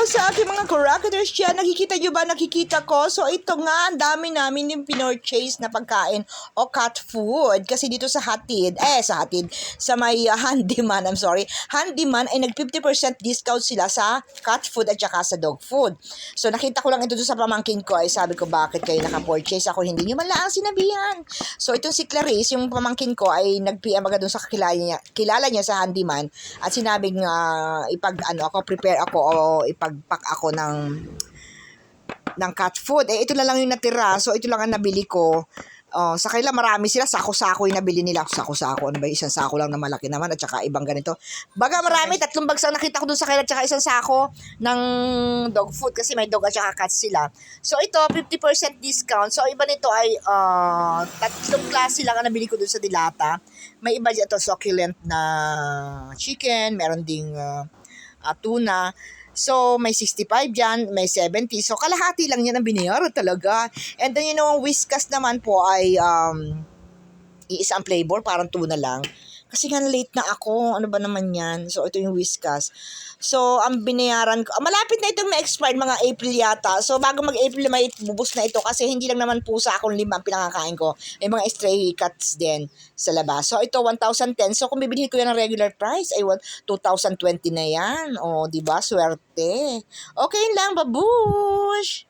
sa aking mga crocodiles dyan. Nakikita nyo ba? Nakikita ko. So, ito nga, ang dami namin yung pinorchase na pagkain o cat food. Kasi dito sa sa may Handyman, Handyman ay nag 50% discount sila sa cat food at saka sa dog food. So, nakita ko lang ito doon sa pamangkin ko. Ay sabi ko, bakit kayo nakapurchase? Ako hindi nyo man lang sinabihan. So, itong si Clarice, yung pamangkin ko ay nag-PM agad doon sa kilala niya sa Handyman at sinabing prepare ako o ipag-pack ako ng cat food. Ito na lang yung natira. So, ito lang ang nabili ko. Sa kanila marami sila. Sako-sako yung nabili nila. Sako-sako. Ano ba? Isang sako lang na malaki naman at saka ibang ganito. Baga marami. 3 bags ang nakita ko dun sa kanila at saka isang sako ng dog food kasi may dog at saka cats sila. So, ito, 50% discount. So, iba nito ay 3 klase lang ang nabili ko dun sa Dilata. May iba dito succulent na chicken. Meron ding tuna. So, may 65 dyan, may 70. So, kalahati lang yan ang binayaran talaga. And then, ang Whiskas naman po ay iisa ang flavor, parang tuna lang. Kasi nga late na ako. Ano ba naman yan? So, ito yung Whiskas. So, ang binayaran ko, malapit na itong ma-expire mga April yata. So, bago mag-April, may bubus na ito kasi hindi lang naman pusa akong 5 ang pinakakain ko. May mga stray cats din sa labas. So, ito 1,010. So, kung bibilhin ko yan ng regular price, ay 2,020 na yan. O, diba? Swerte. Okay lang, babush!